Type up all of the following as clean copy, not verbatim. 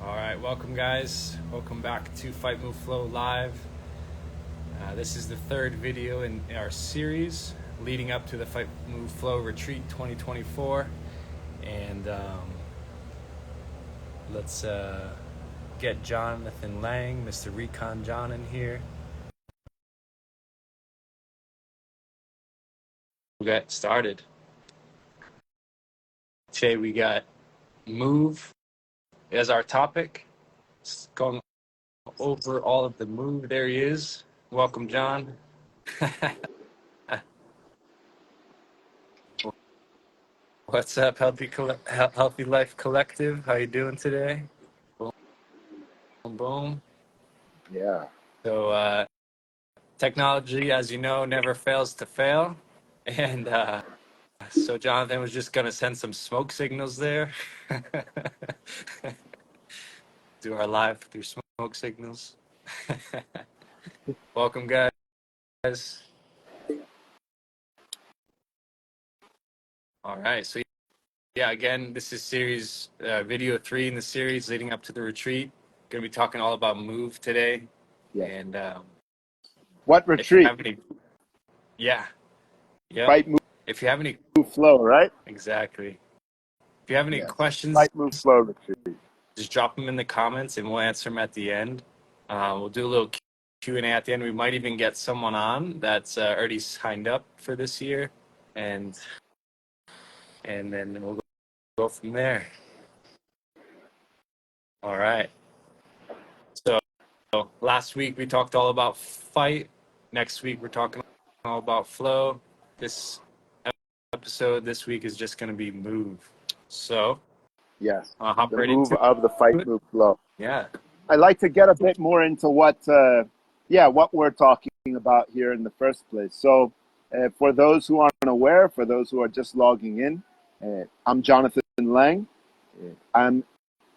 All right, welcome guys. Welcome back to Fight Move Flow Live. This is the third video in our series leading up to the Fight Move Flow Retreat 2024. And let's get Jonathan Lang, Mr. Recon John in here. We'll get started. Today we got move as our topic. Just going over all of the move. There he is. Welcome, John. What's up, Healthy Life Collective? How you doing today? Boom, boom, boom. Yeah. So technology, as you know, never fails to fail. And so Jonathan was just gonna send some smoke signals there. Do our live through smoke signals. Welcome, guys. All right, so yeah, again, this is series video 3 in the series leading up to the retreat. Gonna be talking all about move today. Yeah. And What if you retreat? have any, yeah, Fight, move, if you have any, flow, right? exactly. If you have any Yes. questions, Fight, move, flow retreat. just drop them in the comments and we'll answer them at the end. We'll do a little Q&A at the end. We might even get someone on that's already signed up for this year, and then we'll go from there. All right. So last week we talked all about fight. Next week we're talking all about flow. This episode this week is just going to be move. So Yes. hop The right move into of the fight, it. move, flow. Yeah. I'd like to get a bit more into what we're talking about here in the first place. So for those who aren't aware, for those who are just logging in, I'm Jonathan Lang. I'm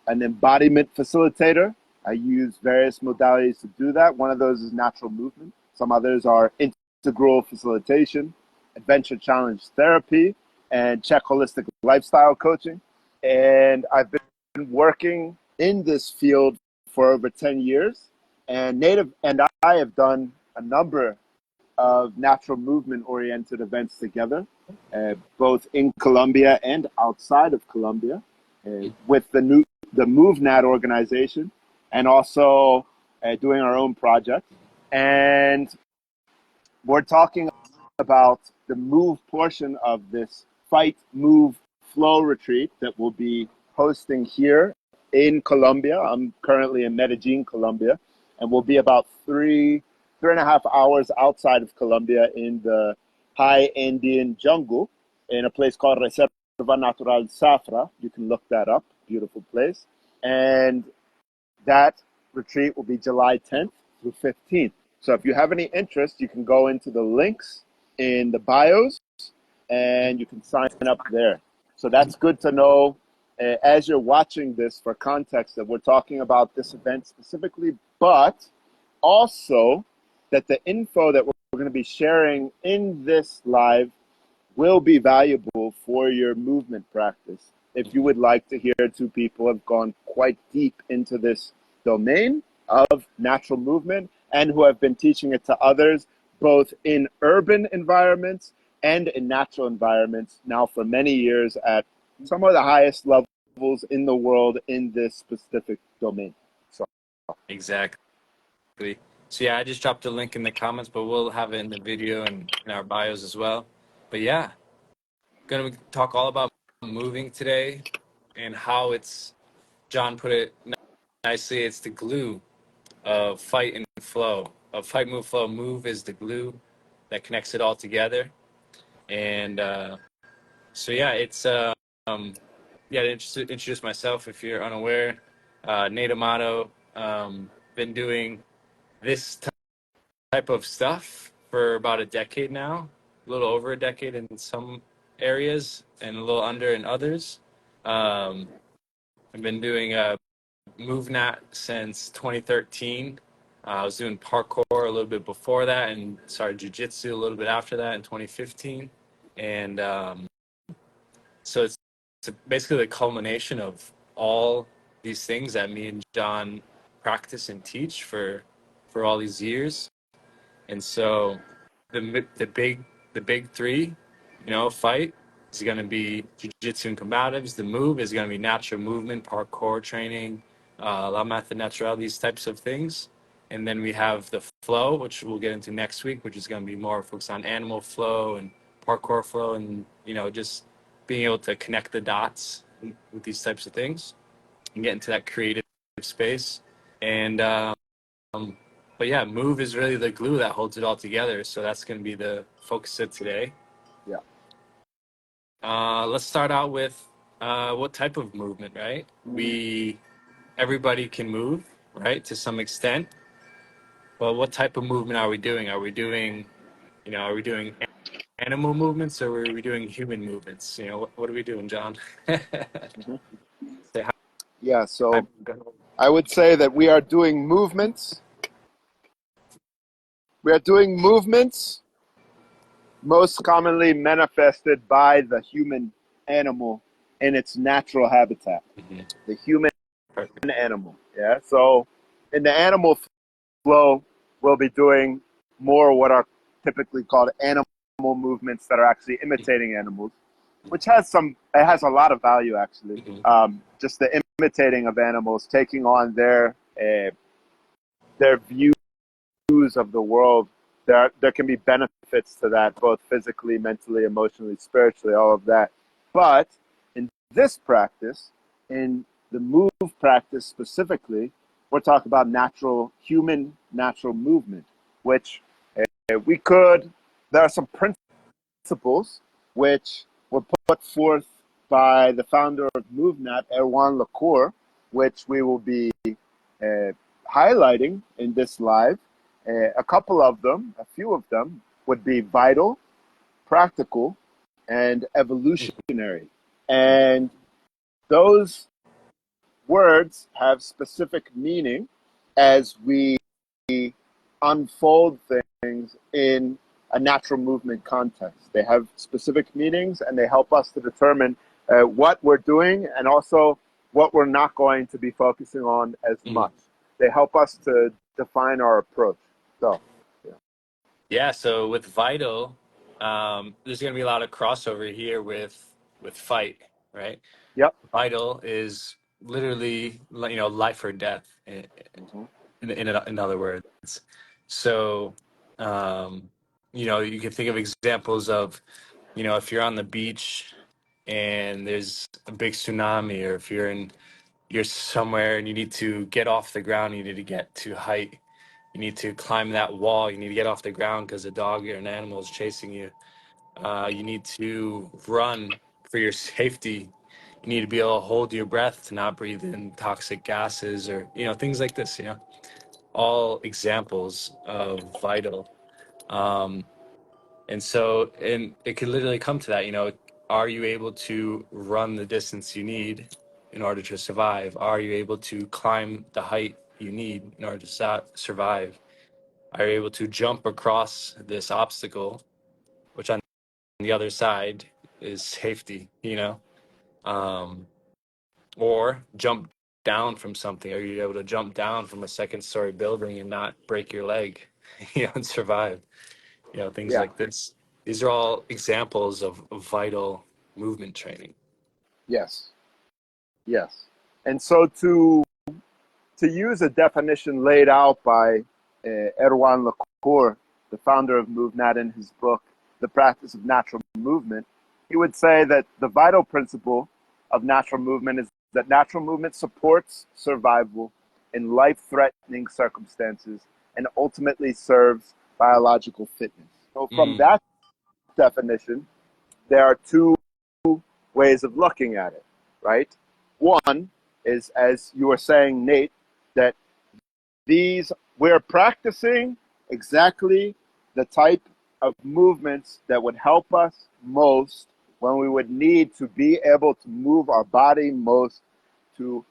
an embodiment facilitator. I use various modalities to do that. One of those is natural movement. Some others are integral facilitation, adventure challenge therapy, and Czech holistic lifestyle coaching. And I've been working in this field for over 10 years. And I have done a number of natural movement oriented events together, both in Colombia and outside of Colombia, with the MovNat organization, and also doing our own project. And we're talking about the move portion of this Fight, Move, Flow retreat that we'll be hosting here in Colombia. I'm currently in Medellin, Colombia, and we'll be about 3.5 hours outside of Colombia in the high Andean jungle in a place called Reserva Naturelle Safra. You can look that up. Beautiful place. And that retreat will be July 10th through 15th. So if you have any interest, you can go into the links in the bios and you can sign up there. So that's good to know as you're watching this, for context, that we're talking about this event specifically, but also that the info that we're going to be sharing in this live will be valuable for your movement practice. If you would like to hear, two people have gone quite deep into this domain of natural movement and who have been teaching it to others, both in urban environments and in natural environments now for many years at some of the highest levels in the world in this specific domain. So Exactly. So yeah, I just dropped a link in the comments, but we'll have it in the video and in our bios as well. But yeah, gonna talk all about moving today and how it's, John put it nicely, it's the glue of fight and flow. Of fight, move, flow. Move is the glue that connects it all together. And so yeah, it's to introduce myself if you're unaware. Nate Amato, been doing this type of stuff for about a decade now, a little over a decade in some areas and a little under in others. I've been doing MovNat since 2013. I was doing parkour a little bit before that and started jiu-jitsu a little bit after that in 2015. And so it's basically the culmination of all these things that me and John practice and teach for all these years. And so the big three, fight is going to be jiu-jitsu and combatives. The move is going to be natural movement, parkour training, la method naturelle, these types of things. And then we have the flow, which we'll get into next week, which is going to be more focused on animal flow and parkour flow, and just being able to connect the dots with these types of things and get into that creative space. And but yeah, move is really the glue that holds it all together. So that's going to be the focus of today. Yeah. Let's start out with what type of movement, right? Everybody can move, right, to some extent. But what type of movement are we doing? Are we doing animal movements, or are we doing human movements? What are we doing, John? Mhm. Say Yeah. hi. So I would say that we are doing movements. We are doing movements most commonly manifested by the human animal in its natural habitat, Mhm. the human Perfect. animal. Yeah. So in the animal flow, we'll be doing more what are typically called animal movements that are actually imitating animals, which it has a lot of value actually. Mhm. Just the imitating of animals, taking on their views of the world. There can be benefits to that, both physically, mentally, emotionally, spiritually, all of that. But in this practice, in the move practice specifically, we're talking about human natural movement, which there are some principles which were put forth by the founder of MovNat, Erwan Lacour, which we will be uh, highlighting in this live. A few of them would be vital, practical, and evolutionary. And those words have specific meaning as we unfold things in a natural movement context. They have specific meanings and they help us to determine what we're doing and also what we're not going to be focusing on as Mhm. much. They help us to define our approach. So, yeah. Yeah, so with Vital, there's going to be a lot of crossover here with Fight, right? Yep. Vital is literally, life or death, Mm-hmm. in other words. So, um, you can think of examples of, if you're on the beach and there's a big tsunami, or if you're somewhere and you need to get off the ground, you need to get to height, you need to climb that wall, you need to get off the ground because a dog or an animal is chasing you. You need to run for your safety. You need to be able to hold your breath to not breathe in toxic gases, or things like this. All examples of vital. Um, and it could literally come to that. Are you able to run the distance you need in order to survive? Are you able to climb the height you need in order to survive? Are you able to jump across this obstacle, which on the other side is safety. Um, or jump down from something. Are you able to jump down from a second-story building and not break your leg, and survive? Things Yeah. like this. These are all examples of vital movement training. Yes. Yes. And so to use a definition laid out by Erwan Lacour, the founder of MovNat, in his book, The Practice of Natural Movement, he would say that the vital principle of natural movement is that natural movement supports survival in life-threatening circumstances and ultimately serves biological fitness. So from Mm, that definition, there are two ways of looking at it, right? One is, as you were saying, Nate, that we're practicing exactly the type of movements that would help us most when we would need to be able to move our body most to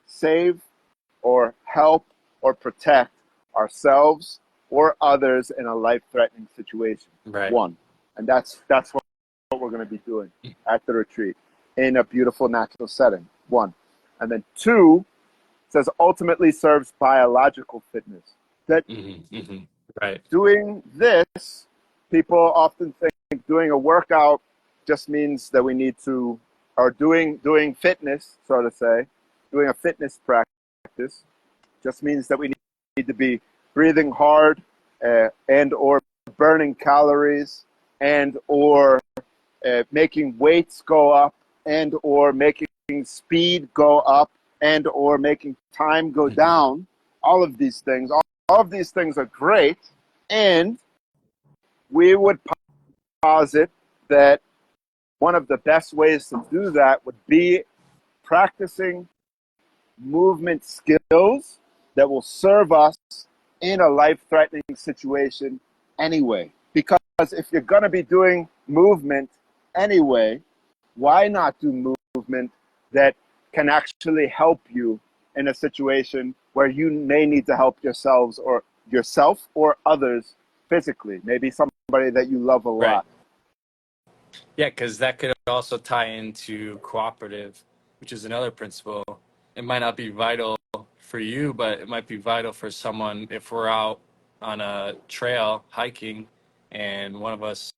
save or help or protect ourselves or others in a life-threatening situation. right. One, and that's what we're going to be doing at the retreat in a beautiful natural setting. One, and then two, says ultimately serves biological fitness. That Right. doing this, people often think doing a workout just means that we need to, or doing fitness, so to say, doing a fitness practice just means that we need to be breathing hard and or burning calories and or making weights go up and or making speed go up and or making time go down. All of these things, all of these things are great, and we would posit that one of the best ways to do that would be practicing movement skills that will serve us in a life-threatening situation anyway. Because if you're going to be doing movement anyway, why not do movement that can actually help you in a situation where you may need to help yourself or others physically, maybe somebody that you love a lot. Right. Yeah, because that could also tie into cooperative, which is another principle. It might not be vital for you, but it might be vital for someone if we're out on a trail hiking and one of us,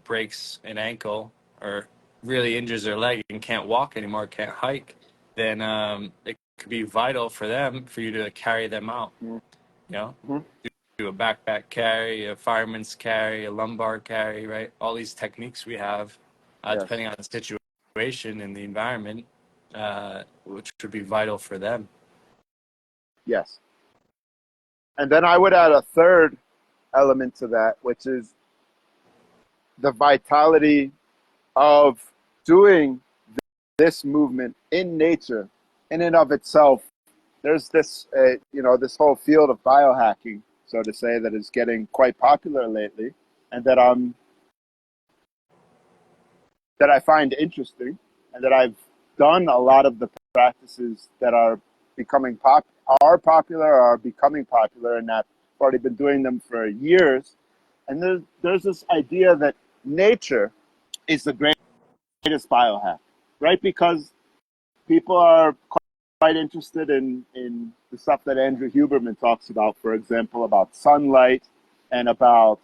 breaks an ankle or really injures their leg and can't walk anymore, can't hike, then it could be vital for you to carry them out, Mm-hmm. do a backpack carry, a fireman's carry, a lumbar carry, right? All these techniques we have, Yes. depending on the situation and the environment, which would be vital for them. Yes. And then I would add a third element to that, which is the vitality of doing this movement in nature in and of itself. There's this, this whole field of biohacking, so to say, that is getting quite popular lately, and that I find interesting, and that I've done a lot of the practices that are becoming popular or are becoming popular, and I've already been doing them for years. And there's this idea that nature is the greatest biohack, right? Because people are quite interested in the stuff that Andrew Huberman talks about, for example, about sunlight and about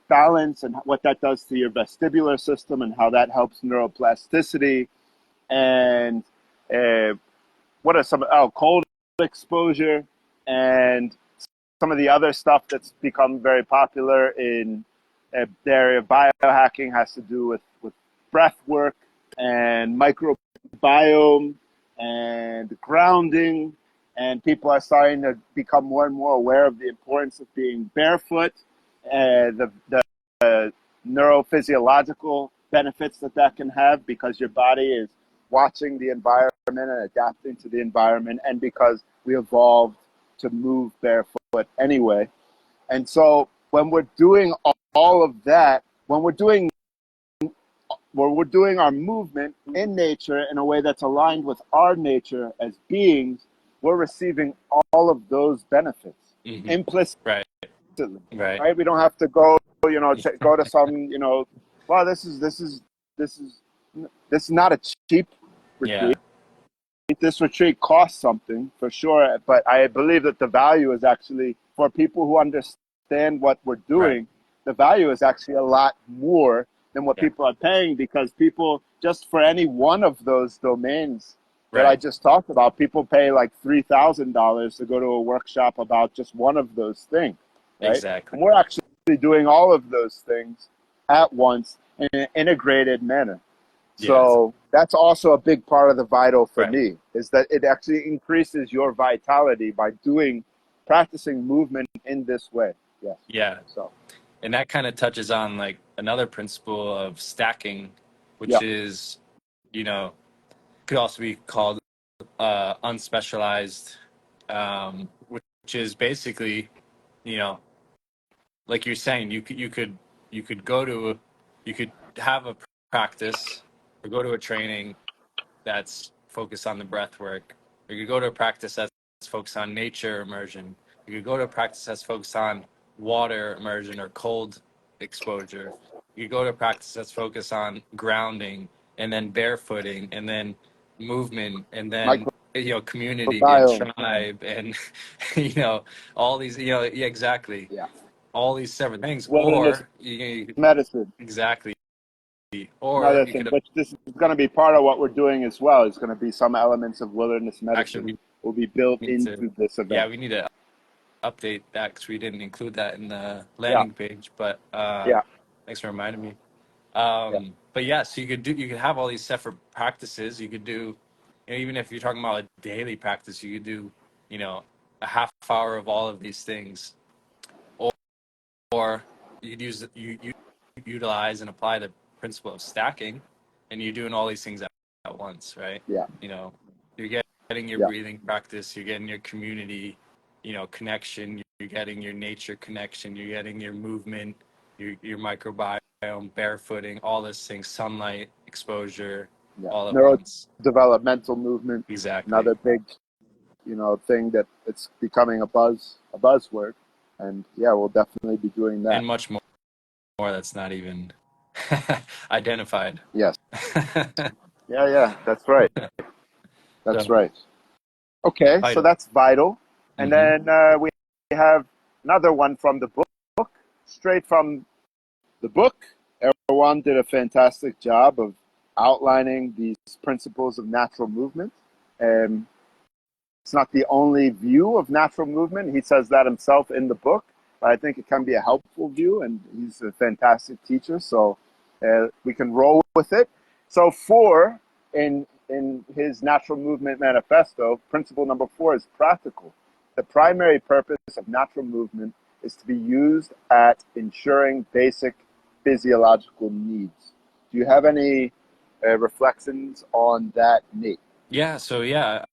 balance and what that does to your vestibular system and how that helps neuroplasticity. And what are cold exposure and some of the other stuff that's become very popular in the area of biohacking has to do with breath work and microbiome and grounding. And people are starting to become more and more aware of the importance of being barefoot, the neurophysiological benefits that can have because your body is watching the environment and adapting to the environment, and because we evolved to move barefoot anyway. And so when we're doing all of that, when we're doing our movement in nature in a way that's aligned with our nature as beings, we're receiving all of those benefits implicitly. Right? We don't have to go, go to some, well, this is not a cheap retreat. Yeah. This retreat costs something for sure, but I believe that the value is actually, for people who understand what we're doing, the value is actually a lot more than what people are paying, because people, just for any one of those domains that I just talked about, people pay like $3,000 to go to a workshop about just one of those things. Right? Exactly. And we're actually doing all of those things at once in an integrated manner. So that's also a big part of the vital for me, is that it actually increases your vitality by practicing movement in this way. Yes. Yeah. So, and that kind of touches on like another principle of stacking, which is, could also be called unspecialized, which is basically, like you're saying, you could have a practice or go to a training that's focused on the breath work, or you could go to a practice that's focused on nature immersion. You could go to a practice that's focused on water immersion or cold exposure. You could go to a practice that's focused on grounding and then barefooting and then movement and then community and biome. tribe and all these yeah, exactly, Yeah. all these separate things, Wilderness or medicine, exactly, or another you thing, could which this is going to be part of what we're doing as well. It's going to be some elements of wilderness medicine actually will be built we need to into this yeah, event. we need to update that because we didn't include that in the Yeah. landing page, but Yeah. thanks for reminding me. Yeah. But yeah, so you could have all these separate practices. You could do, even if you're talking about a daily practice, you could do, a half hour of all of these things, or, or you could you utilize and apply the principle of stacking, and you're doing all these things at once, right? Yeah. You know, you're getting your Yeah. breathing practice, you're getting your community, connection, you're getting your nature connection, you're getting your movement, your microbiome, barefooting, all these things, sunlight exposure, Yeah. all at once. Neurodevelopmental movement, Exactly. another big, thing that it's becoming a buzzword. And yeah, we'll definitely be doing that. And much more that's not even identified. Yes. Yeah. Yeah. That's right. That's So, right. Okay. So vital. that's vital. And Hmm. then we have another one from the book, straight from the book. Erwan did a fantastic job of outlining these principles of natural movement. And it's not the only view of natural movement. He says that himself in the book, but I think it can be a helpful view, and he's a fantastic teacher, so we can roll with it. So in his natural movement manifesto, principle number 4 is practical. The primary purpose of natural movement is to be used at ensuring basic physiological needs. Do you have any reflections on that, Nate? Yeah. So yeah,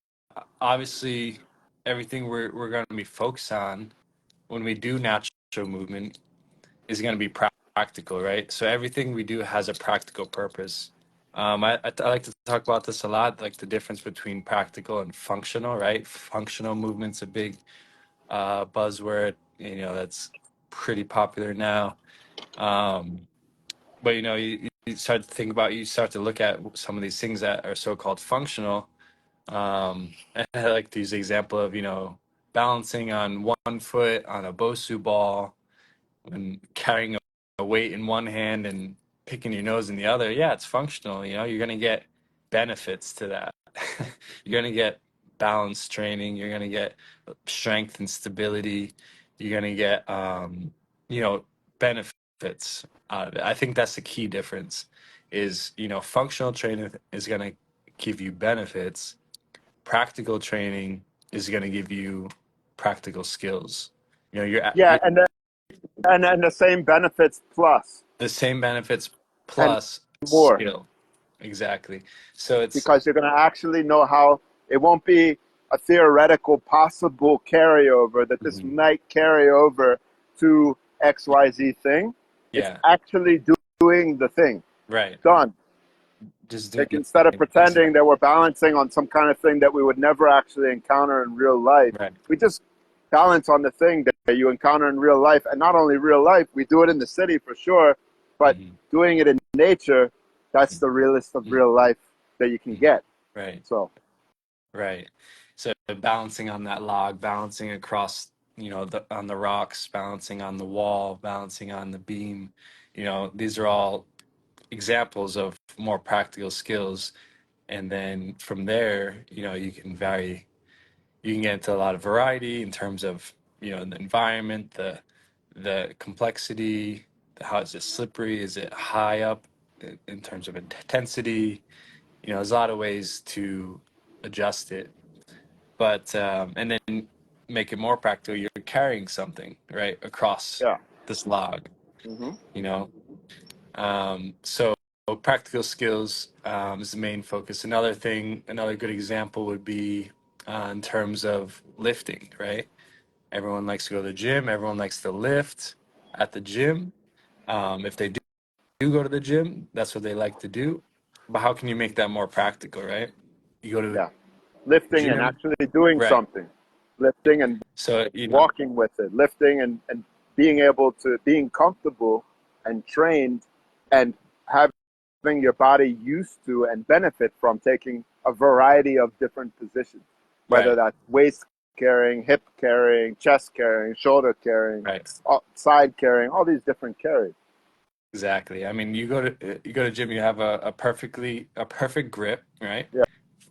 obviously, everything we're going to be focused on when we do natural movement is going to be practical, right? So everything we do has a practical purpose. I like to talk about this a lot, like the difference between practical and functional, right? Functional movement's a big buzzword, that's pretty popular now. Um, but you start to think about, you start to look at some of these things that are so-called functional. And I like to use the example of, balancing on one foot on a Bosu ball and carrying a weight in one hand and picking your nose in the other. Yeah, it's functional. You're going to get benefits to that. You're going to get balance training. You're going to get strength and stability. You're going to get, benefits out of it. I think that's the key difference is, functional training is going to give you benefits. Practical training is going to give you practical skills. Yeah, You're and the same benefits plus the same benefits and plus more, skill. Exactly. So it's because you're going to actually know how it won't be a theoretical possible carryover that this mhm, might carry over to XYZ thing. It's yeah, actually doing the thing. right. Done. Just doing Like the instead of thing. Exactly. pretending that we're balancing on some kind of thing that we would never actually encounter in real life, Right. we just balance on the thing that you encounter in real life. And not only real life, we do it in the city for sure, but Hmm. doing it in nature, that's the realest of Hmm. real life that you can get. Right. So, Right. So balancing on that log, balancing across, on the rocks, balancing on the wall, balancing on the beam, these are all examples of more practical skills. And then from there, you can get into a lot of variety in terms of the environment, the complexity, how is it slippery, is it high up in terms of intensity. There's a lot of ways to adjust it, but and then make it more practical. You're carrying something right across yeah. this log, Hmm. you know so practical skills is the main focus. Another good example would be in terms of lifting, right? Everyone likes to go to the gym. Everyone likes to lift at the gym. If they do go to the gym, that's what they like to do. But how can you make that more practical, right? You go to Yeah. the Lifting and gym, actually doing right? something, lifting and So walking with it, lifting and being able to, being comfortable and trained and having your body used to and benefit from taking a variety of different positions, whether Right. that's waist carrying, hip carrying, chest carrying, shoulder carrying, Right. side carrying, all these different carries. Exactly. I mean, you go to gym, you have a perfect grip, right? Yeah.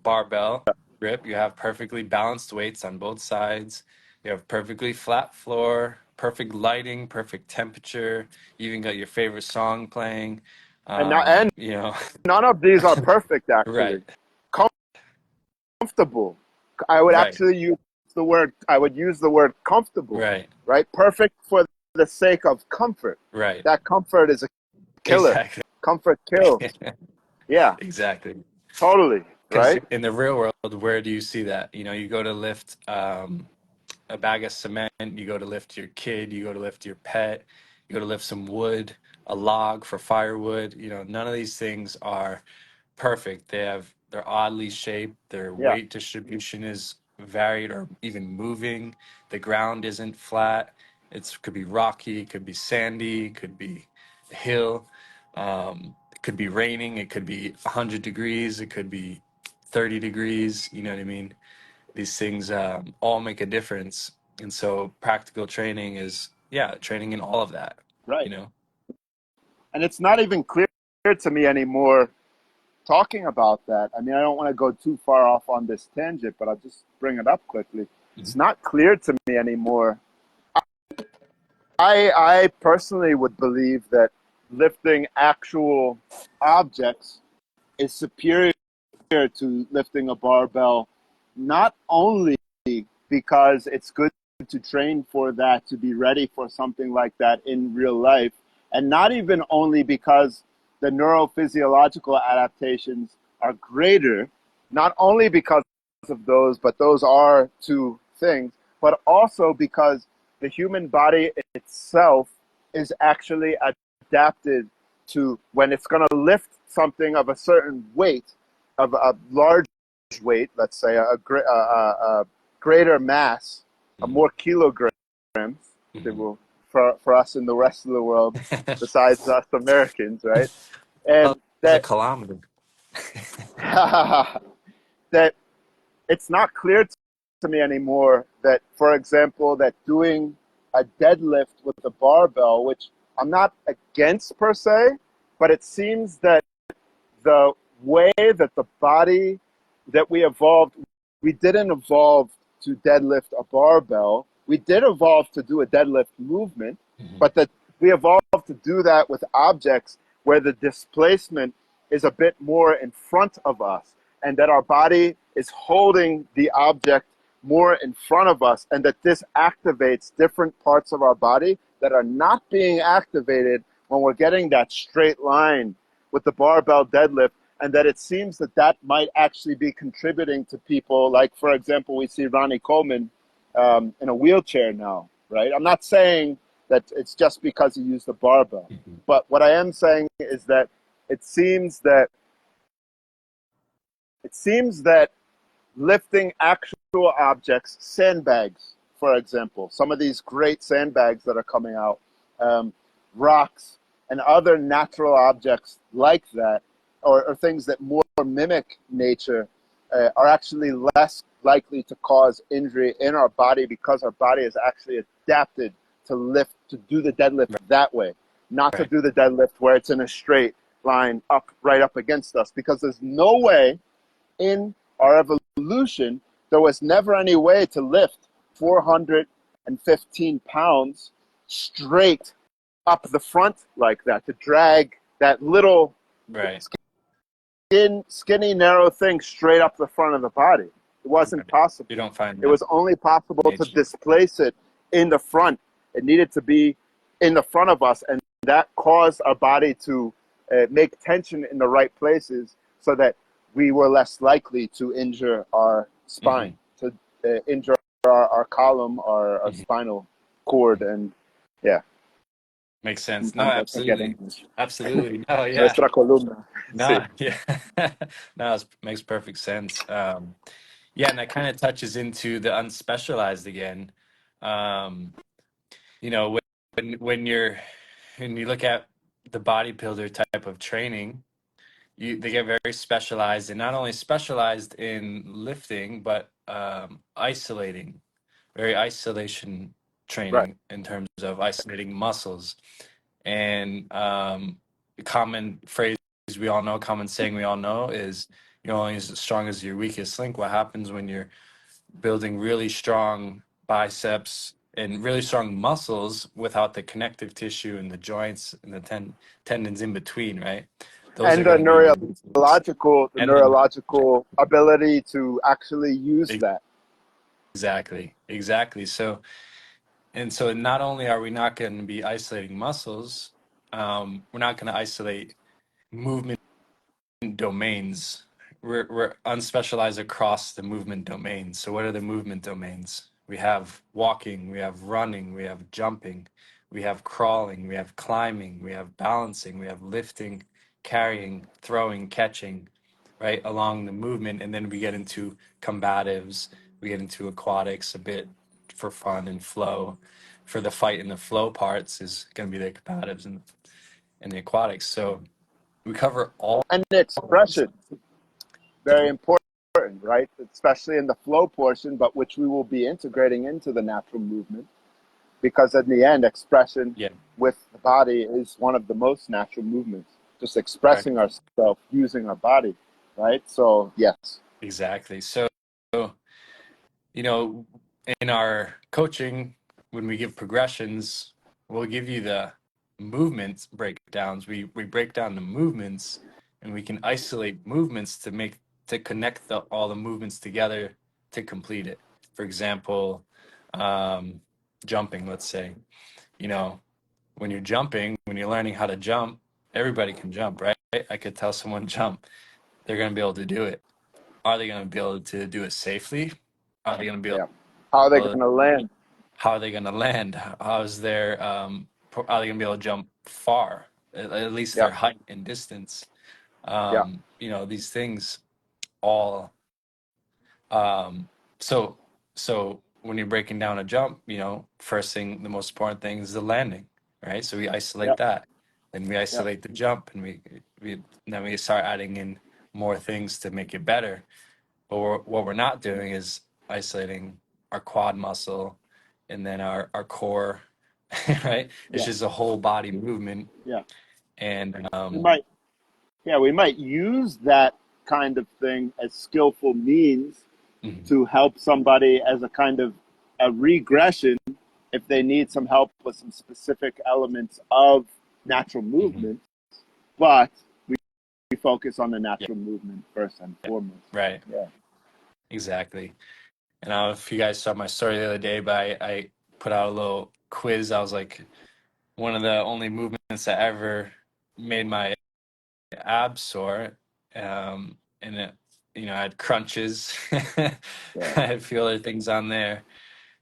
Barbell grip. You have perfectly balanced weights on both sides. You have perfectly flat floor, perfect lighting, perfect temperature. You even got your favorite song playing. And You know, none of these are perfect, right, actually. Comfortable. I would right, actually use I would use the word comfortable, right, right? Perfect for the sake of comfort. right. That comfort is a killer. Exactly. Comfort kills. Yeah, Exactly. totally, Because right? in the real world, where do you see that? You go to lift a bag of cement, you go to lift your kid, you go to lift your pet, you go to lift some wood, a log for firewood. None of these things are perfect. They're oddly shaped, their Yeah. weight distribution is varied or even moving. The ground isn't flat. It could be rocky, it could be sandy, it could be a hill. It could be raining, it could be 100 degrees, it could be 30 degrees, you know what I mean? These things all make a difference. And so practical training is, yeah, training in all of that, you Right. know? And it's not even clear to me anymore talking about that. I mean, I don't want to go too far off on this tangent, but I'll just bring it up quickly. It's Mhm. not clear to me anymore. I personally would believe that lifting actual objects is superior to lifting a barbell, not only because it's good to train for that, to be ready for something like that in real life, and not even only because the neurophysiological adaptations are greater, not only because of those, but those are two things, but also because the human body itself is actually adapted to when it's going to lift something of a certain weight, of a large weight, let's say a greater mass, Mhm. more kilograms, they Mhm. will, for us in the rest of the world, besides us Americans, right? Well, And it's a that kilometer. that it's not clear to me anymore that, for example, that doing a deadlift with a barbell, which I'm not against per se, but it seems that the way that the body that we evolved, we didn't evolve to deadlift a barbell. We did evolve to do a deadlift movement, Mhm. but that we evolved to do that with objects where the displacement is a bit more in front of us, and that our body is holding the object more in front of us, and that this activates different parts of our body that are not being activated when we're getting that straight line with the barbell deadlift, and that it seems that that might actually be contributing to people. Like, for example, we see Ronnie Coleman in a wheelchair now, right? I'm not saying that it's just because he used the barbell, Mhm. but what I am saying is that it seems that it seems that lifting actual objects, sandbags, for example, some of these great sandbags that are coming out, um, rocks, and other natural objects like that, or things that more mimic nature, are actually less likely to cause injury in our body because our body is actually adapted to lift, to do the deadlift that way, not to Right. do the deadlift where it's in a straight line up, right up against us, because there's no way in our evolution, there was never any way to lift 415 pounds straight up the front like that, to drag that little Right. skinny, narrow thing straight up the front of the body. It wasn't Right. You possible. don't find It that was only in possible to nature. displace it in the front. It needed to be in the front of us, and that caused our body to make tension in the right places so that we were less likely to injure our Hmm. spine, to injure our column, our Hmm. spinal cord, and yeah, Makes sense. No, sometimes I forget absolutely. English. Absolutely. No, yeah. Nuestra columna. Sí. No, yeah. No, it makes perfect sense. Yeah, and that kind of touches into the unspecialized again. Um, when you look at the bodybuilder type of training, they get very specialized, and not only specialized in lifting, but isolating, very isolation Right. training in terms of isolating muscles. And common phrase we all know, common saying we all know is you're only as strong as your weakest link. What happens when you're building really strong biceps and really strong muscles without the connective tissue and the joints and the tendons in between, right? Those are And the going to be your weaknesses. And then neurological ability to actually use that. exactly. So, and so not only are we not going to be isolating muscles, we're not going to isolate movement domains. We're unspecialized across the movement domains. So what are the movement domains? We have walking, we have running, we have jumping, we have crawling, we have climbing, we have balancing, we have lifting, carrying, throwing, catching, right, along the movement. And then we get into combatives, we get into aquatics a bit for fun and flow. For the fight and the flow parts is going to be the combatives and the aquatics. So we cover all And the expression, very important, right? Especially in the flow portion, but which we will be integrating into the natural movement. Because in the end, expression yeah, with the body is one of the most natural movements. Just correct. expressing ourselves using our body, right? So yes, Exactly. So, you know, in our coaching, when we give progressions, we'll give you the movement breakdowns. We break down the movements, and we can isolate movements to connect all the movements together to complete it. For example, um, jumping, let's say, you know, when you're jumping, when you're learning how to jump, everybody can jump, right? I could tell someone jump, they're going to be able to do it. Are they going to be able to do it safely? Are they going to be yeah. How are they able going to, to land? how are they going to land? How's their, are they going to be able to jump far, at least Yeah, their height and distance? yeah, These things all, um, so, so when you're breaking down a jump, first thing, the most important thing is the landing, right? So we yeah, isolate that, then we yeah, isolate the jump, and then we start adding in more things to make it better. But what we're not doing is isolating our quad muscle and then our core, right? It's yeah, just a whole body movement. yeah. And We might, yeah, we might use that kind of thing as skillful means mhm, to help somebody as a kind of a regression if they need some help with some specific elements of natural mhm. movement, but we focus on the Yeah, natural movement first and yeah, foremost. right, Yeah. exactly. And I don't know if you guys saw my story the other day, but I put out a little quiz. I was like one of the only movements that ever made my abs sore. And I had crunches. I Yeah. had a few other things on there.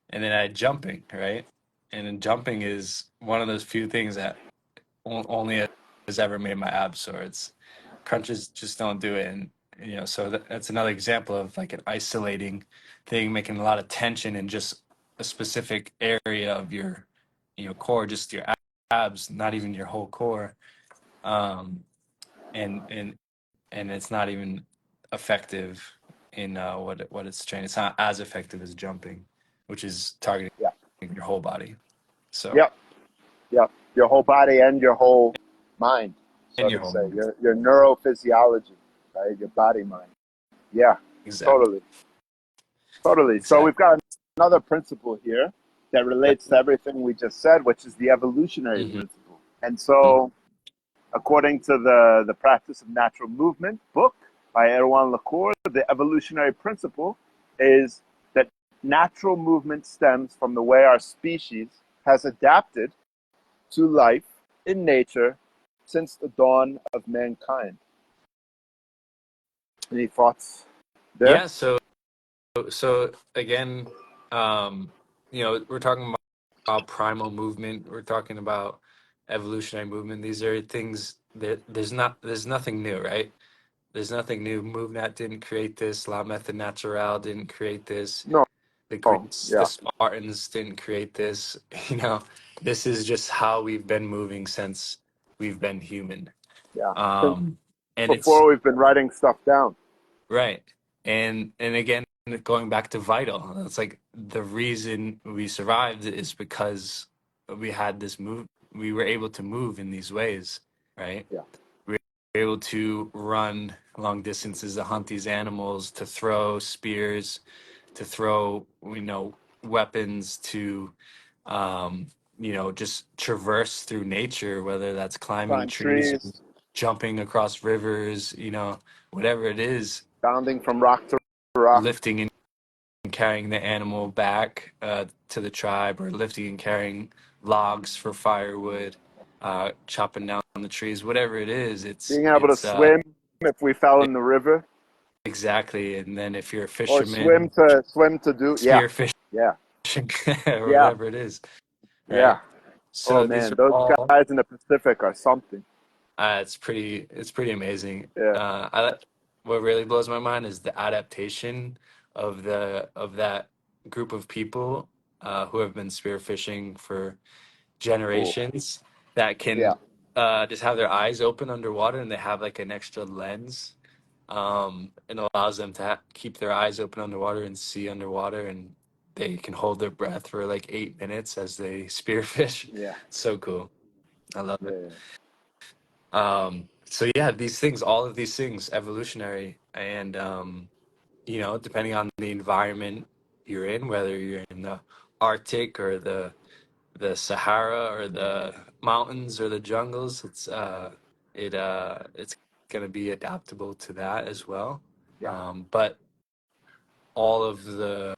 And then I had jumping, right? And then jumping is one of those few things that only has ever made my abs sore. It's crunches just don't do it. And so that's another example of like an isolating thing, making a lot of tension in just a specific area of your core, just your abs, not even your whole core. Um, and and and it's not even effective in what it's training. It's not as effective as jumping, which is targeting Yeah. your whole body. So, Yep. Yep. Your whole body and your whole mind, and so your to whole say. mind. Your neurophysiology, right? Your body mind. Yeah. Exactly. Totally. Totally. So we've Exactly. got another principle here that Yeah. relates to everything we just said, which is the evolutionary Hmm. principle. And so according to the Practice of Natural Movement book by Erwan Lacour, the evolutionary principle is that natural movement stems from the way our species has adapted to life in nature since the dawn of mankind. Any thoughts there? Yeah. So again, we're talking about primal movement. We're talking about evolutionary movement. These are things that there's nothing new, right? There's nothing new. MovNat didn't create this. La Methode Naturelle didn't create this. No. The Oh, Greeks, the yeah, Spartans didn't create this. You know, this is just how we've been moving since we've been human. yeah. Um, And it's before we've been writing stuff down. right. And again, going back to vital, it's like the reason we survived is because we had this move. We were able to move in these ways, right? Yeah. We were able to run long distances to hunt these animals, to throw spears, to throw, weapons, to, um, just traverse through nature, whether that's climbing Climb trees, trees, jumping across rivers, whatever it is, bounding from rock to rock. lifting and carrying the animal back to the tribe, or lifting and carrying logs for firewood, chopping down the trees, whatever it is. It's Being able to it's swim if we fell in the river, exactly. And then if you're a or fisherman, swim to do. Yeah, spearfishing yeah, or yeah, whatever it is, yeah. right? Oh So these man, are those all guys in the Pacific are something. it's pretty amazing. Yeah, What really blows my mind is the adaptation of that group of people who have been spearfishing for cool. generations, that Yeah, can just have their eyes open underwater, and they have like an extra lens. It allows them to keep their eyes open underwater and see underwater, and they can hold their breath for like 8 minutes as they spearfish. yeah, So cool. I love it. yeah, So yeah, all of these things, evolutionary, and depending on the environment you're in, whether you're in the Arctic or the Sahara or the mountains or the jungles, it's gonna be adaptable to that as well. yeah, But all of the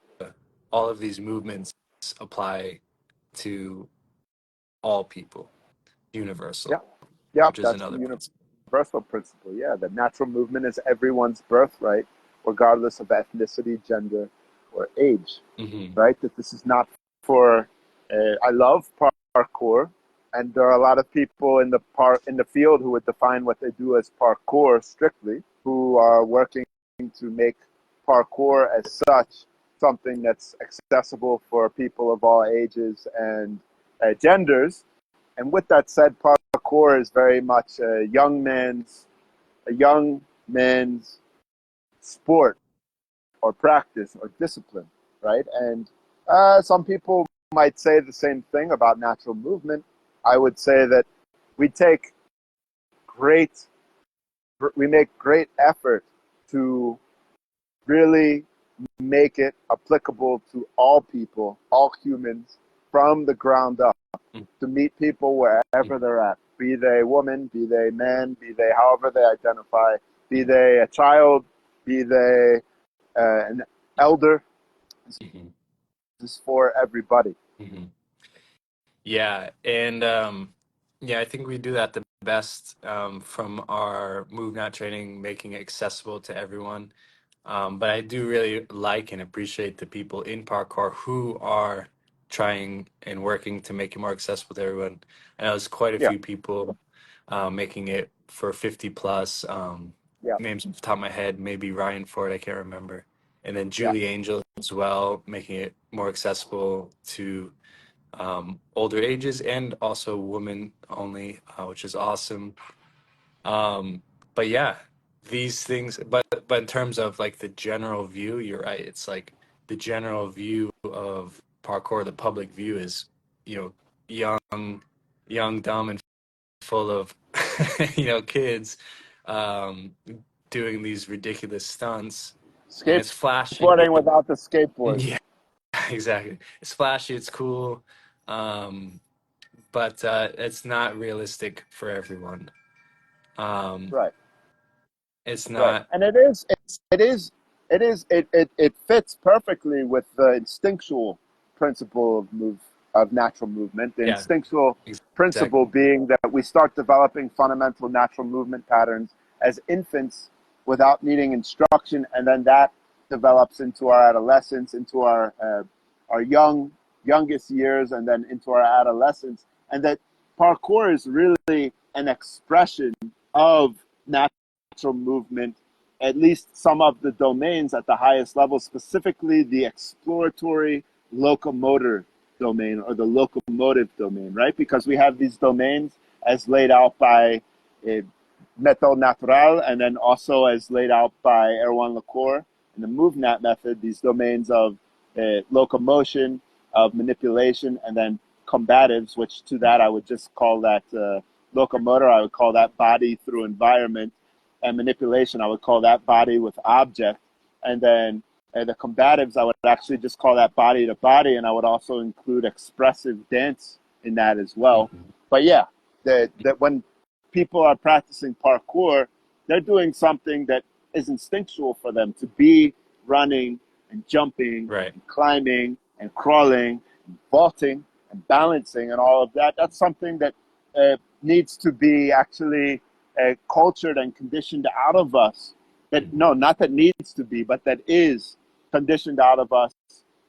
all of these movements apply to all people, yeah, universal, yeah. which is That's the another principle. universal principle. Yeah, the natural movement is everyone's birthright, regardless of ethnicity, gender, or age. Hmm. Right? That this is not for. I love parkour, and there are a lot of people in the field who would define what they do as parkour strictly, who are working to make parkour as such something that's accessible for people of all ages and genders. And with that said, parkour is very much a young man's sport or practice or discipline, right? And some people might say the same thing about natural movement. I would say that we take great, we make great effort to really make it applicable to all people, all humans, from the ground up, to meet people wherever they're at, be they woman, be they man, be they however they identify, be they a child, be they an elder. Hmm. This is for everybody. Hmm. Yeah, and yeah, I think we do that the best from our MovNat training, making it accessible to everyone. But I do really like and appreciate the people in parkour who are trying and working to make it more accessible to everyone. I know there's quite a Yeah, few people making it for 50 plus. yeah, Names off the top of my head, maybe Ryan Ford, I can't remember. And then yeah, Julie Angel as well, making it more accessible to older ages and also women only, which is awesome. Um, but yeah, these things, but in terms of like the general view, you're right. It's like the general view of parkour, the public view is, you know, young, dumb, and full of, kids, um, doing these ridiculous stunts, and it's flashy. skateboarding without the skateboard. Yeah, exactly. It's flashy. It's cool. Um, but it's not realistic for everyone. Um, Right, it's right. not. And it fits perfectly with the instinctual principle of natural movement. The Yeah, instinctual principle exactly. being that we start developing fundamental natural movement patterns as infants without needing instruction, and then that develops into our adolescence, into our youngest years, and then into our adolescence. And that parkour is really an expression of natural movement, at least some of the domains at the highest level, specifically the exploratory locomotor domain or the locomotive domain, right? Because we have these domains as laid out by Methode Naturelle, and then also as laid out by Erwan Lacour in the MovNat method, these domains of locomotion, of manipulation, and then combatives, which to that I would just call that locomotor, I would call that body through environment, and manipulation, I would call that body with object, and then the combatives, I would actually just call that body to body, and I would also include expressive dance in that as well. Mhm. But yeah, that when people are practicing parkour, they're doing something that is instinctual for them to be running and jumping Right. and climbing and crawling and vaulting and balancing and all of that. That's something that needs to be actually cultured and conditioned out of us. That Mhm. no, not that needs to be, but that is conditioned out of us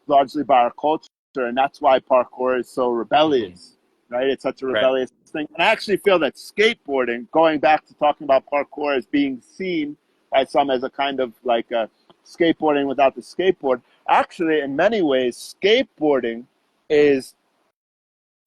largely by our culture, and that's why parkour is so Mhm. rebellious, right? It's such a Right. rebellious thing. And I actually feel that skateboarding, going back to talking about parkour as being seen by some as a kind of like a skateboarding without the skateboard, actually, in many ways, skateboarding is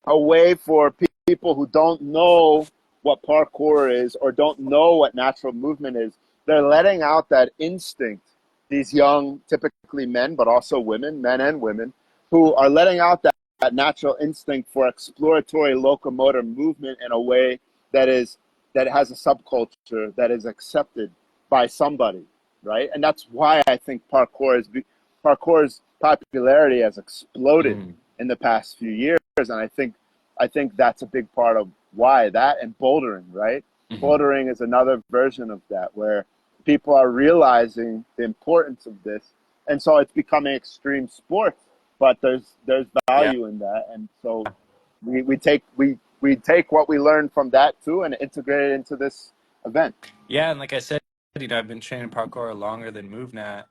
a way for people who don't know what parkour is or don't know what natural movement is. They're letting out that instinct, these young, typically men, but also women, men and women, who are letting out that natural instinct for exploratory locomotor movement in a way that has a subculture that is accepted by somebody, right? And that's why I think parkour's popularity has exploded Mhm. in the past few years, and I think that's a big part of why that, and bouldering, right? Mhm. Bouldering is another version of that where people are realizing the importance of this, and so it's becoming extreme sports. But there's Yeah. value in that, and so we take what we learn from that too and integrate it into this event. Yeah, and like I said, I've been training parkour longer than MovNat.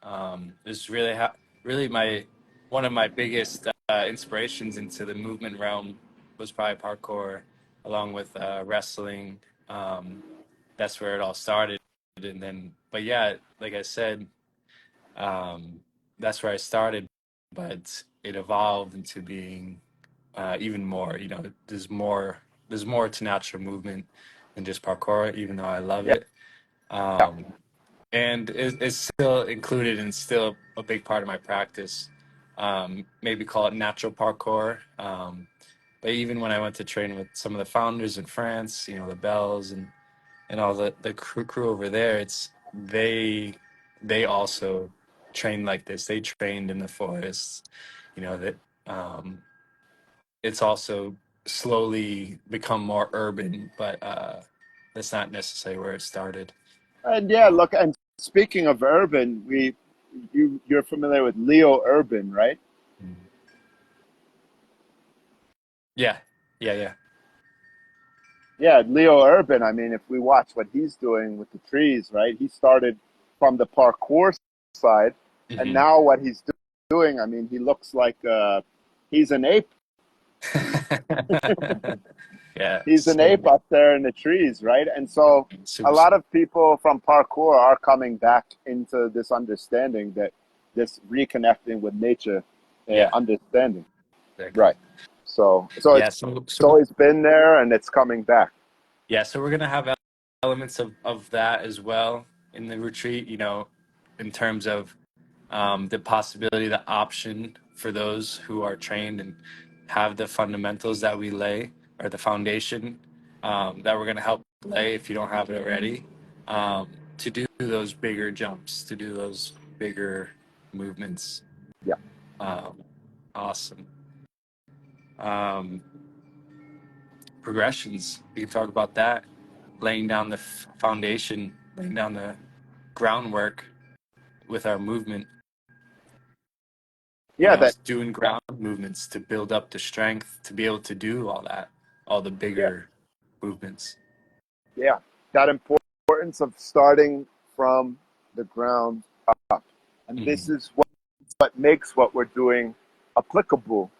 This is really my one of my biggest inspirations into the movement realm was probably parkour, along with wrestling. Um, that's where it all started, and then, but yeah, like I said, um, that's where I started, but it evolved into being even more. There's more to natural movement than just parkour, even though I love Yeah, it. Um, and it's still included and still a big part of my practice. Maybe call it natural parkour. But even when I went to train with some of the founders in France, the Bells and all the crew over there, they also trained like this. They trained in the forests, that um, it's also slowly become more urban, but that's not necessarily where it started. and yeah, Um, look, and speaking of urban, you're familiar with Leo Urban, right? yeah, yeah, yeah. Yeah, Leo Urban. I mean, if we watch what he's doing with the trees, right? He started from the parkour side, and Hmm. now what he's doing, I mean, he looks like he's an ape. Yeah, He's an so ape up there in the trees, right? And so a super lot sick. of people from parkour are coming back into this understanding that this reconnecting with nature, Yeah, understanding, exactly. right? So Yeah, it's so always been there, and it's coming back. yeah, so we're gonna have elements of that as well in the retreat. In terms of the possibility, the option for those who are trained and have the fundamentals that we lay, or the foundation that we're gonna help lay if you don't have it already, to do those bigger jumps, to do those bigger movements. Yeah. Um, awesome. Um, Progressions. We can talk about that. Laying down the foundation, laying down the groundwork with our movement. Yeah, that Doing ground movements to build up the strength to be able to do all that, all the yeah, bigger movements. yeah, that importance of starting from the ground up. And this Mhm. is what makes what we're doing applicable.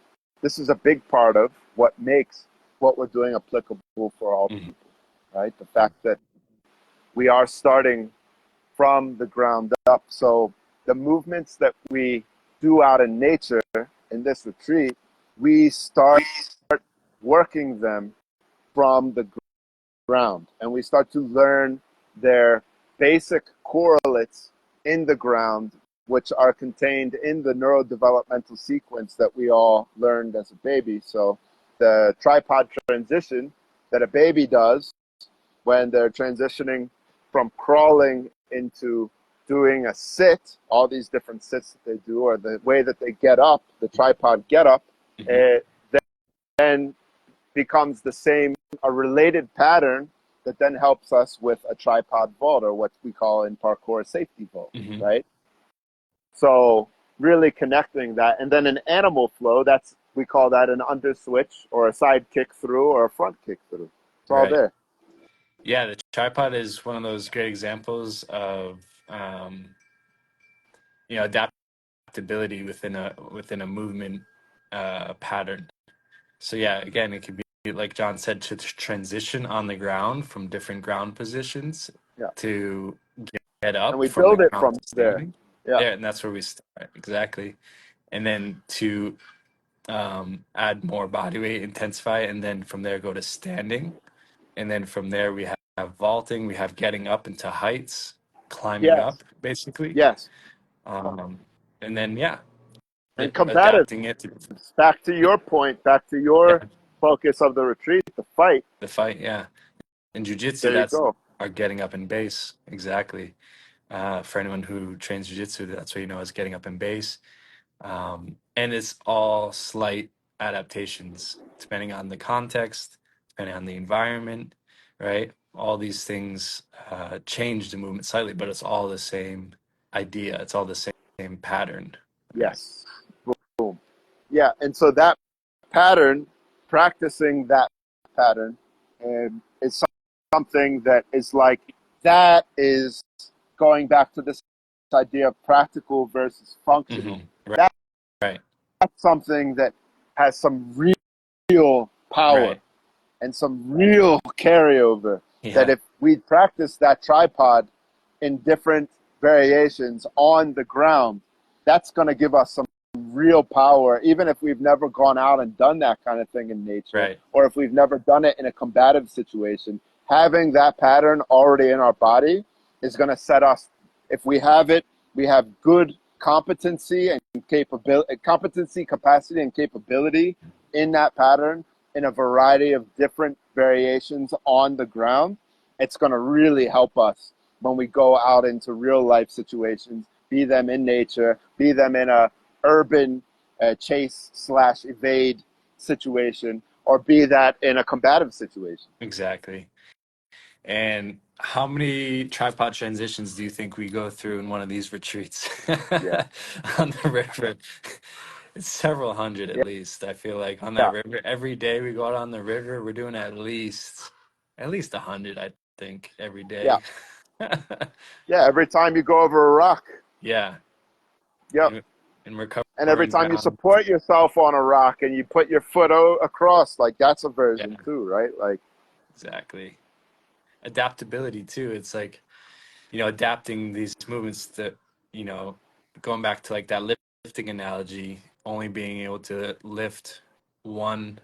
This is a big part of what makes what we're doing applicable for all Mhm. people, right? The fact that we are starting from the ground up. So the movements that we do out in nature in this retreat, we start working them from the ground, and we start to learn their basic correlates in the ground, which are contained in the neurodevelopmental sequence that we all learned as a baby. So the tripod transition that a baby does when they're transitioning from crawling into doing a sit, all these different sits that they do, or the way that they get up, the tripod get up, it then becomes the same, a related pattern that then helps us with a tripod vault, or what we call in parkour safety vault, right? So really connecting that. And then an animal flow, that's, we call that an under switch or a side kick through or a front kick through. It's all there. Yeah, the tripod is one of those great examples of adaptability within a movement pattern. So yeah, again, it could be like John said, to transition on the ground from different ground positions Yeah. to get And up we from the build it ground from to there. standing. Yeah. Yeah, and that's where we start. Exactly. And then to add more body weight, intensify, and then from there go to standing. And then from there we have vaulting, we have getting up into heights, climbing Yes. up, basically. Yes. And then And combatives, adapting it to back to your point, back to your focus of the retreat, the fight. the fight. Yeah, in jiu-jitsu, There you that's go. our getting up in base. Exactly. For anyone who trains jiu-jitsu, that's what you know is getting up in base. And it's all slight adaptations depending on the context, depending on the environment, right? All these things change the movement slightly, but it's all the same idea. It's all the same pattern. Right? Yes. Boom. Yeah. And so that pattern, practicing that pattern, is something that is like, that is going back to this idea of practical versus functional. Right. That, Right. that's something that has some real power Right. and some real carryover. Yeah. That if we practice that tripod in different variations on the ground, that's going to give us some real power, even if we've never gone out and done that kind of thing in nature, Right. or if we've never done it in a combative situation. Having that pattern already in our body is going to set us, if we have it, we have good competency and capacity and capability in that pattern in a variety of different variations on the ground. It's going to really help us when we go out into real life situations, be them in nature, be them in a urban chase/evade situation, or be that in a combative situation. Exactly. And how many tripod transitions do you think we go through in one of these retreats Yeah. on the river? It's several hundred at Yeah. least. I feel like on that Yeah. river, every day we go out on the river, we're doing at least 100, I think, every Yeah. day. Yeah. Every time you go over a rock. Yeah. Yep. And we're And every covering time you ground. support yourself on a rock and you put your foot across, like, that's a Yeah, version too, right? Like, exactly. Adaptability too. It's like, adapting these movements that, you know, going back to like that lifting analogy, only being able to lift one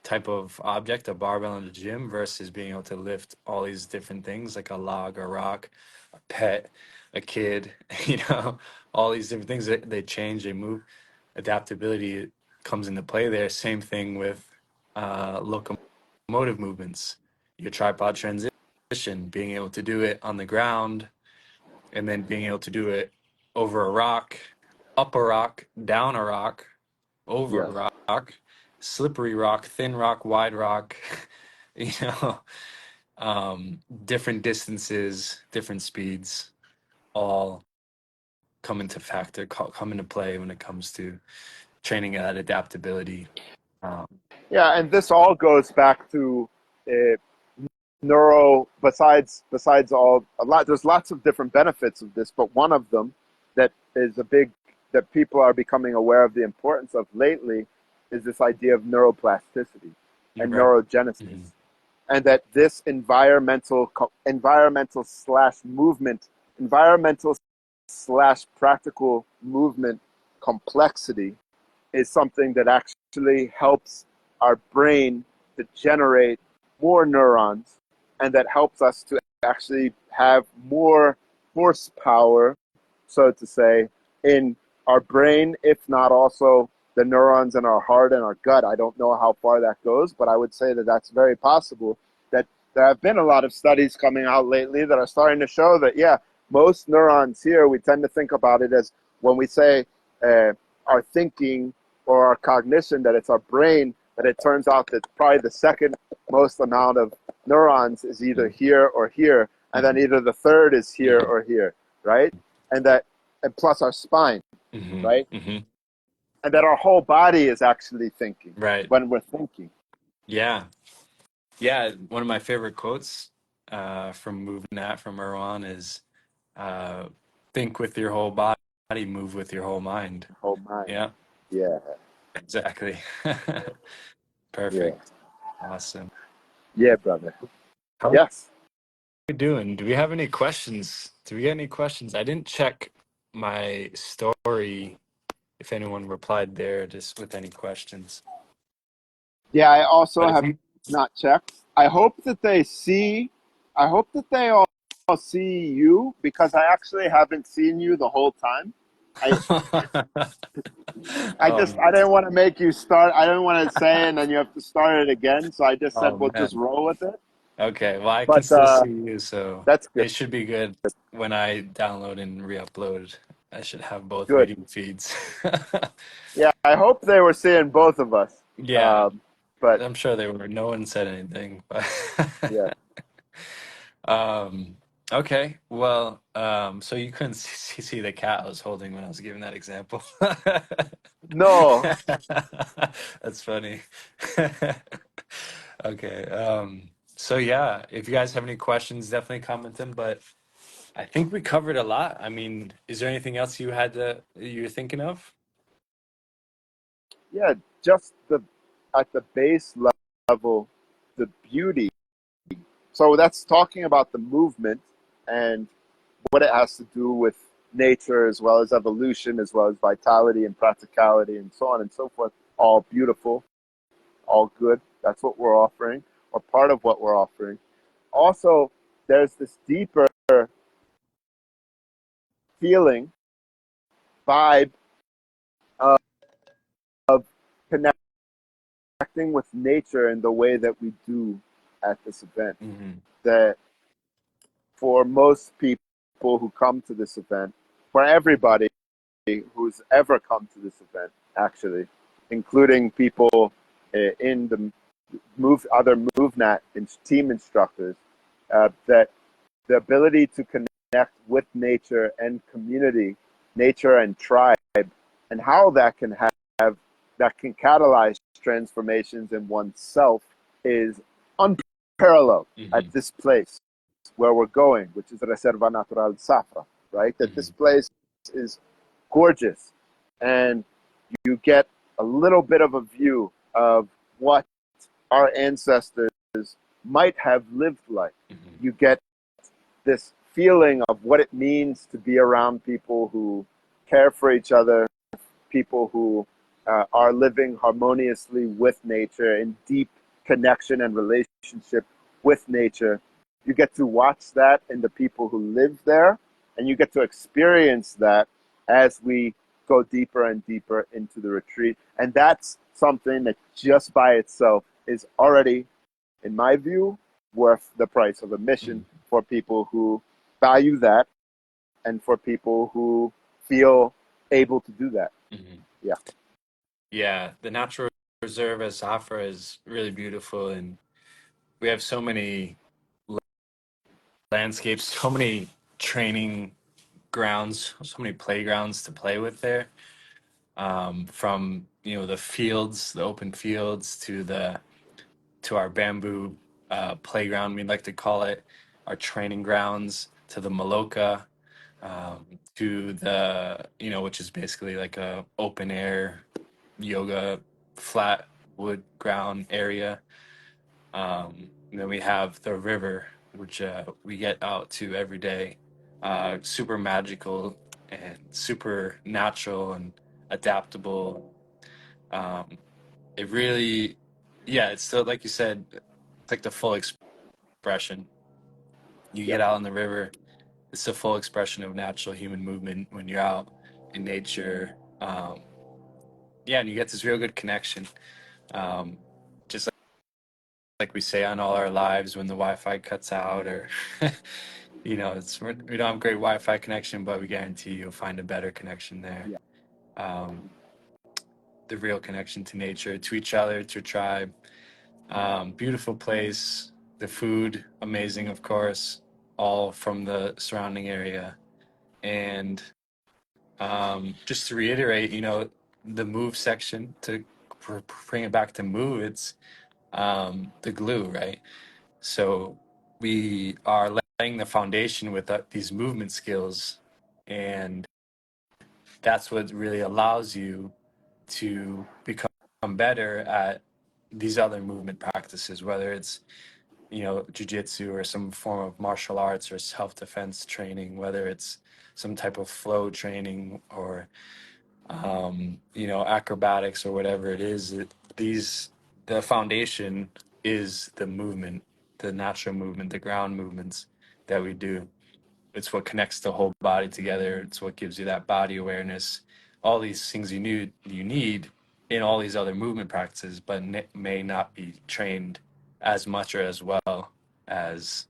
type of object, a barbell in the gym, versus being able to lift all these different things like a log, a rock, a pet, a kid, all these different things that they change, they move. Adaptability comes into play there. Same thing with locomotive movements, your tripod transition, being able to do it on the ground and then being able to do it over a rock, up a rock, down a rock, over yes. a rock, slippery rock, thin rock, wide rock, you know, different distances, different speeds, all come into play when it comes to training that adaptability. Um, Yeah. And this all goes back to uh, besides all a lot, there's lots of different benefits of this, but one of them that is a big, that people are becoming aware of the importance of lately, is this idea of neuroplasticity you're and right. neurogenesis. And that this environmental slash movement, environmental slash practical movement complexity is something that actually helps our brain to generate more neurons and that helps us to actually have more horsepower, so to say, in our brain, if not also the neurons in our heart and our gut. I don't know how far that goes, but I would say that that's very possible. That there have been a lot of studies coming out lately that are starting to show that, yeah, most neurons here, we tend to think about it as when we say our thinking or our cognition, that it's our brain, but it turns out that probably the second most amount of neurons is either here or here, and then either the third is here or here, right? And plus our spine, right? And that our whole body is actually thinking Right. when we're thinking. Yeah. Yeah. One of my favorite quotes from MovNat from Erwan is uh, think with your whole body, move with your whole mind. Whole mind. Yeah, Yeah, exactly. yeah, Perfect. Awesome. yeah, brother. How are Yes. you doing? Do we have any questions? Do we get any questions? I didn't check my story if anyone replied there just with any questions. Yeah, I also But if have you not checked. I hope that they see. I hope that they all see you, because I actually haven't seen you the whole time. I I Oh just I man. didn't want to make you start. I didn't want to say and then you have to start it again. So I just Oh said we'll just man. roll with it. Okay, well I can But still see you, so that's good. it should be good when I download and re-upload. I should have both Good. reading feeds. Yeah, I hope they were seeing both of us. Yeah, But I'm sure they were. No one said anything, but yeah, um, okay. Well, so you couldn't see the cat I was holding when I was giving that example. no, That's funny. Okay. So yeah, if you guys have any questions, definitely comment them. But I think we covered a lot. I mean, is there anything else you're thinking of? yeah, just the at the base level, the beauty. So that's talking about the movement and what it has to do with nature, as well as evolution, as well as vitality and practicality, and so on and so forth. All beautiful, all good. That's what we're offering, or part of what we're offering. Also, there's this deeper feeling, vibe of, of connecting with nature in the way that we do at this event. Hmm. That for most people who come to this event, for everybody who's ever come to this event, actually, including people in the other MovNat team instructors, that the ability to connect with nature and community, nature and tribe, and how that can have that can catalyze transformations in oneself is unparalleled Hmm. at this place where we're going, which is Reserva Natural Safra, right? That this Hmm. place is gorgeous, and you get a little bit of a view of what our ancestors might have lived like. Hmm. You get this feeling of what it means to be around people who care for each other, people who are living harmoniously with nature in deep connection and relationship with nature. You get to watch that in the people who live there, and you get to experience that as we go deeper and deeper into the retreat. And that's something that just by itself is already, in my view, worth the price of admission for people who value that and for people who feel able to do that. Hmm. Yeah. Yeah, the natural reserve as Zafra is really beautiful, and we have so many landscapes, so many training grounds, so many playgrounds to play with there. From the fields, the open fields, to our bamboo playground, we like to call it, our training grounds, to the Maloka, to the which is basically like a open air yoga flat wood ground area. And then we have the river, which we get out to every day. Super magical and super natural and adaptable. Um, it really, yeah, it's still like you said, it's like the full expression. You Yep. get out on the river, it's the full expression of natural human movement when you're out in nature. Yeah, and you get this real good connection. Just like we say on all our lives when the Wi-Fi cuts out, or we don't have great Wi-Fi connection, but we guarantee you'll find a better connection there. Yeah. Um, the real connection to nature, to each other, to a tribe. Beautiful place. The food, amazing, of course, all from the surrounding area. And just to reiterate, the move section, to bring it back to move, it's the glue, right? So we are laying the foundation with these movement skills, and that's what really allows you to become better at these other movement practices, whether it's jujitsu or some form of martial arts or self-defense training, whether it's some type of flow training or acrobatics or whatever it is. The foundation is the movement, the natural movement, the ground movements that we do. It's what connects the whole body together. It's what gives you that body awareness. All these things you need in all these other movement practices, but may not be trained as much or as well as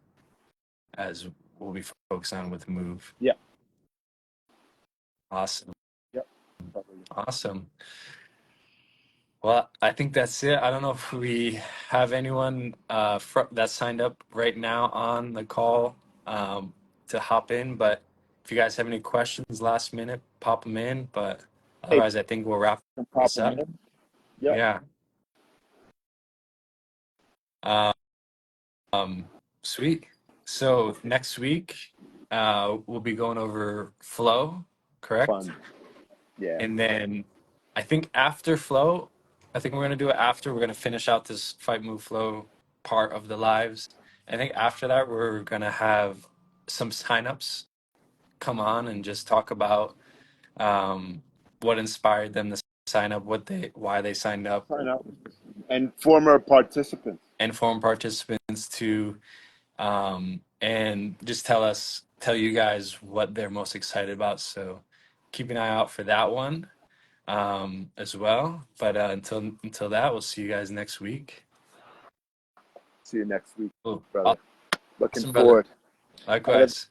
as we'll be focused on with move. Yeah. Awesome. Yep. Awesome. Well, I think that's it. I don't know if we have anyone that signed up right now on the call to hop in, but if you guys have any questions last minute, pop them in. But Hey, otherwise, I think we'll wrap pop this them up. in. Yeah. Yeah. Sweet. So next week, we'll be going over flow, correct? Fun. Yeah. And then I think after flow, I think we're gonna do it after. We're gonna finish out this fight move flow part of the lives. I think after that we're gonna have some signups come on and just talk about what inspired them to sign up, why they signed up, Sign up. And former participants. and form participants to and just tell you guys what they're most excited about. So keep an eye out for that one as well. But until that, we'll see you guys next week. See you next week, Cool. brother. Looking Awesome, brother. forward. All right, Likewise.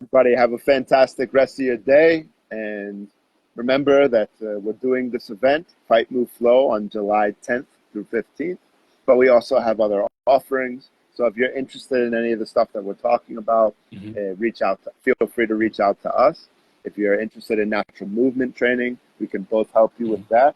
everybody, have a fantastic rest of your day. And remember that we're doing this event, Fight Move Flow, on July 10th through 15th. But we also have other offerings. So if you're interested in any of the stuff that we're talking about, feel free to reach out to us. If you're interested in natural movement training, we can both help you with that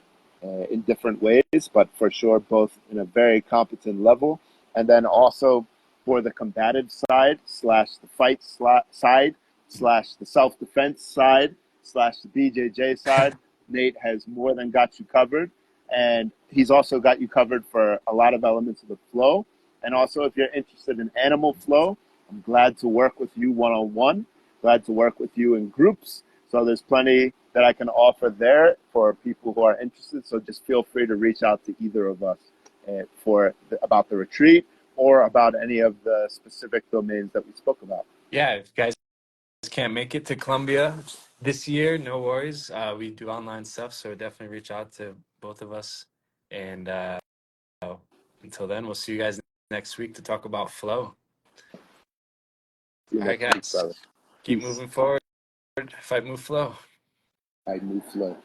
in different ways, but for sure both in a very competent level. And then also for the combative side / the fight side / the self-defense side / the BJJ side, Nate has more than got you covered. And he's also got you covered for a lot of elements of the flow. And also, if you're interested in animal flow, I'm glad to work with you one-on-one, glad to work with you in groups. So there's plenty that I can offer there for people who are interested. So just feel free to reach out to either of us about the retreat or about any of the specific domains that we spoke about. Yeah, if you guys can't make it to Colombia this year, no worries. We do online stuff, so definitely reach out to both of us. And until then, we'll see you guys next week to talk about flow. See you All right, next week, guys. brother. Keep Peace. moving forward. Fight, move, flow. Fight Move Flow.